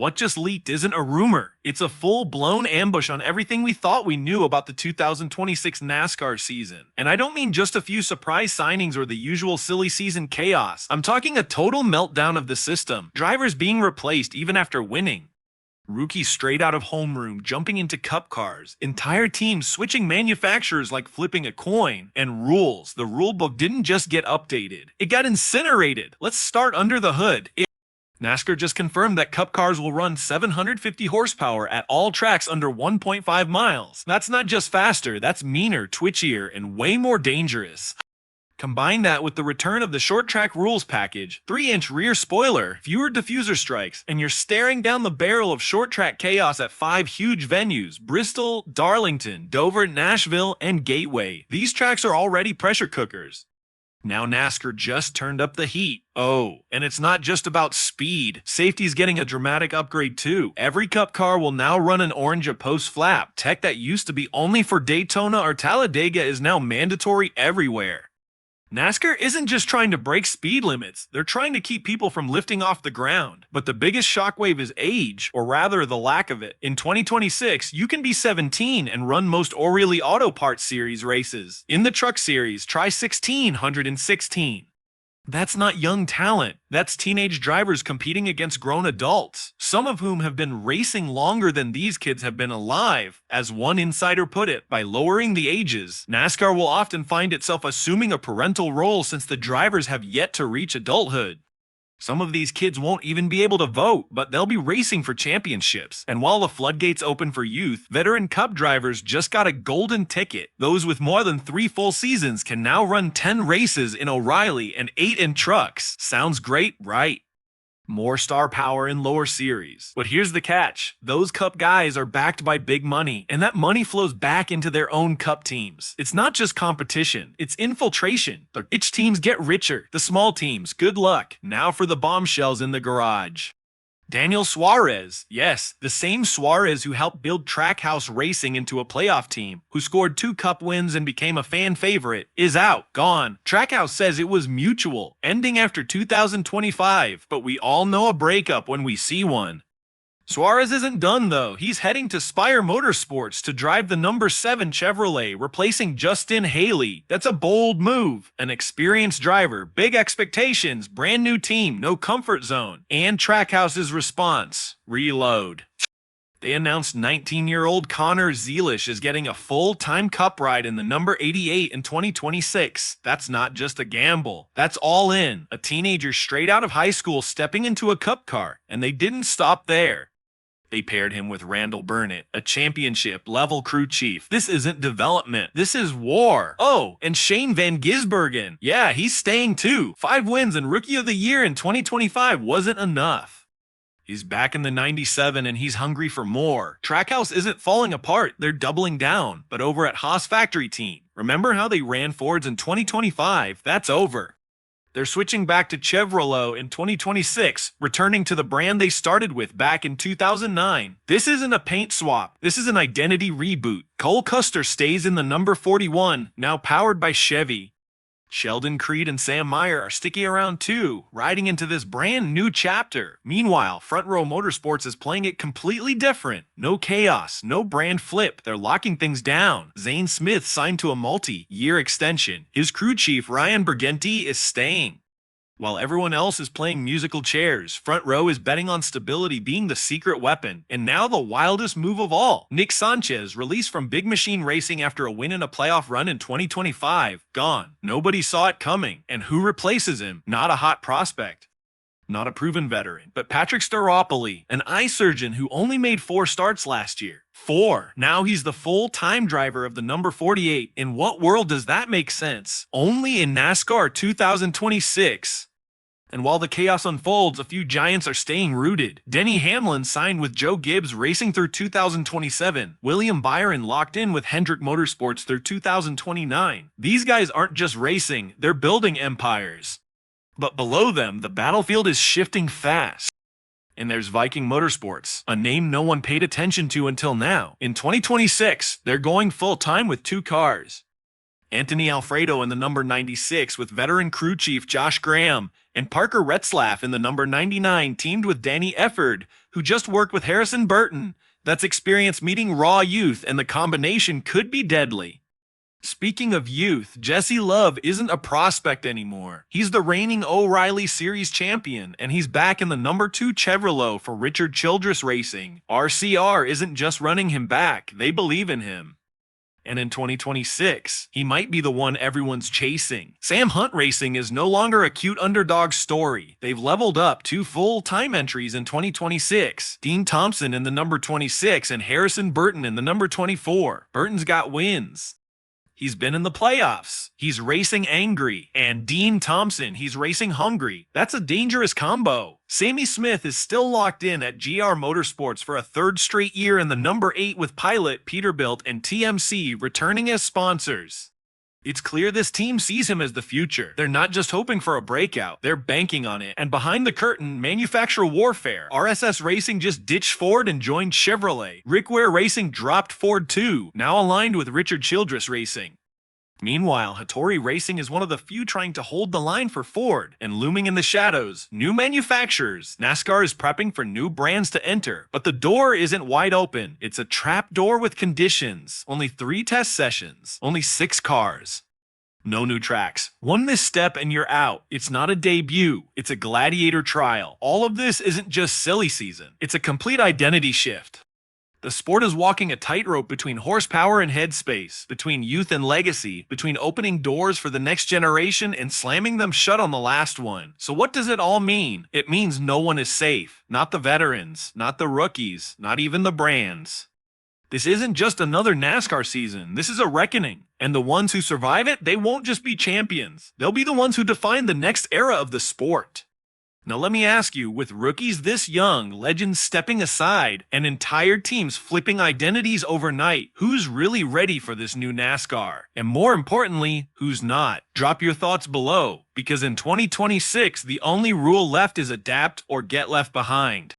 what just leaked isn't a rumor. It's a full-blown ambush on everything we thought we knew about the 2026 NASCAR season. And I don't mean just a few surprise signings or the usual silly season chaos. I'm talking a total meltdown of the system. Drivers being replaced even after winning. Rookies straight out of homeroom jumping into cup cars, entire teams switching manufacturers like flipping a coin, and rules. The rulebook didn't just get updated, it got incinerated. Let's start under the hood. NASCAR just confirmed that cup cars will run 750 horsepower at all tracks under 1.5 miles. That's not just faster, that's meaner, twitchier, and way more dangerous. Combine that with the return of the short track rules package, 3-inch rear spoiler, fewer diffuser strikes, and you're staring down the barrel of short track chaos at 5 huge venues: Bristol, Darlington, Dover, Nashville, and Gateway. These tracks are already pressure cookers. Now NASCAR just turned up the heat. Oh, and it's not just about speed. Safety's getting a dramatic upgrade too. Every cup car will now run an orange post flap. Tech that used to be only for Daytona or Talladega is now mandatory everywhere. NASCAR isn't just trying to break speed limits, they're trying to keep people from lifting off the ground. But the biggest shockwave is age, or rather the lack of it. In 2026, you can be 17 and run most O'Reilly Auto Parts Series races. In the Truck Series, try 1616. That's not young talent, that's teenage drivers competing against grown adults, some of whom have been racing longer than these kids have been alive. As one insider put it, by lowering the ages, NASCAR will often find itself assuming a parental role since the drivers have yet to reach adulthood. Some of these kids won't even be able to vote, but they'll be racing for championships. And while the floodgates open for youth, veteran cup drivers just got a golden ticket. Those with more than 3 full seasons can now run 10 races in O'Reilly and 8 in trucks. Sounds great, right? More star power in lower series. But here's the catch. Those cup guys are backed by big money, and that money flows back into their own cup teams. It's not just competition, it's infiltration. The rich teams get richer. The small teams, good luck. Now for the bombshells in the garage. Daniel Suarez, yes, the same Suarez who helped build Trackhouse Racing into a playoff team, who scored 2 cup wins and became a fan favorite, is out, gone. Trackhouse says it was mutual, ending after 2025, but we all know a breakup when we see one. Suarez isn't done though. He's heading to Spire Motorsports to drive the number 7 Chevrolet, replacing Justin Haley. That's a bold move. An experienced driver, big expectations, brand new team, no comfort zone. And Trackhouse's response: reload. They announced 19-year-old Connor Zeilish is getting a full-time cup ride in the number 88 in 2026. That's not just a gamble. That's all in. A teenager straight out of high school stepping into a cup car. And they didn't stop there. They paired him with Randall Burnett, a championship-level crew chief. This isn't development. This is war. Oh, and Shane Van Gisbergen. Yeah, he's staying too. 5 wins and Rookie of the Year in 2025 wasn't enough. He's back in the 97 and he's hungry for more. Trackhouse isn't falling apart, they're doubling down. But over at Haas Factory Team, remember how they ran Fords in 2025? That's over. They're switching back to Chevrolet in 2026, returning to the brand they started with back in 2009. This isn't a paint swap, this is an identity reboot. Cole Custer stays in the number 41, now powered by Chevy. Sheldon Creed and Sam Meyer are sticking around too, riding into this brand new chapter. Meanwhile, Front Row Motorsports is playing it completely different. No chaos, no brand flip, they're locking things down. Zane Smith signed to a multi-year extension. His crew chief, Ryan Bergenti, is staying. While everyone else is playing musical chairs, Front Row is betting on stability being the secret weapon. And now the wildest move of all. Nick Sanchez, released from Big Machine Racing after a win in a playoff run in 2025, gone. Nobody saw it coming. And who replaces him? Not a hot prospect. Not a proven veteran, but Patrick Staropoli, an eye surgeon who only made 4 starts last year. 4. Now he's the full-time driver of the number 48. In what world does that make sense? Only in NASCAR 2026. And while the chaos unfolds, a few giants are staying rooted. Denny Hamlin signed with Joe Gibbs racing through 2027. William Byron locked in with Hendrick Motorsports through 2029. These guys aren't just racing, they're building empires. But below them, the battlefield is shifting fast. And there's Viking Motorsports, a name no one paid attention to until now. In 2026, they're going full-time with 2 cars. Anthony Alfredo in the number 96 with veteran crew chief Josh Graham, and Parker Retzlaff in the number 99 teamed with Danny Efford. who just worked with Harrison Burton. That's experience meeting raw youth, and the combination could be deadly. Speaking of youth, Jesse Love isn't a prospect anymore. He's the reigning O'Reilly Series champion, and he's back in the number 2 Chevrolet for Richard Childress Racing. RCR isn't just running him back, they believe in him. And in 2026, he might be the one everyone's chasing. Sam Hunt Racing is no longer a cute underdog story. They've leveled up 2 full-time entries in 2026. Dean Thompson in the number 26 and Harrison Burton in the number 24. Burton's got wins. He's been in the playoffs. He's racing angry. And Dean Thompson, he's racing hungry. That's a dangerous combo. Sammy Smith is still locked in at GR Motorsports for a 3rd straight year in the number 8 with Pilot, Peterbilt, and TMC returning as sponsors. It's clear this team sees him as the future. They're not just hoping for a breakout, they're banking on it. And behind the curtain, manufacturer warfare. RSS Racing just ditched Ford and joined Chevrolet. Rick Ware Racing dropped Ford too, now aligned with Richard Childress Racing. Meanwhile, Hattori Racing is one of the few trying to hold the line for Ford, and looming in the shadows, new manufacturers. NASCAR is prepping for new brands to enter, but the door isn't wide open. It's a trap door with conditions. Only 3 test sessions, only 6 cars. No new tracks. One misstep and you're out. It's not a debut. It's a gladiator trial. All of this isn't just silly season. It's a complete identity shift. The sport is walking a tightrope between horsepower and headspace, between youth and legacy, between opening doors for the next generation and slamming them shut on the last one. So what does it all mean? It means no one is safe. Not the veterans, not the rookies, not even the brands. This isn't just another NASCAR season. This is a reckoning. And the ones who survive it, they won't just be champions. They'll be the ones who define the next era of the sport. Now let me ask you, with rookies this young, legends stepping aside, and entire teams flipping identities overnight, who's really ready for this new NASCAR? And more importantly, who's not? Drop your thoughts below, because in 2026, the only rule left is adapt or get left behind.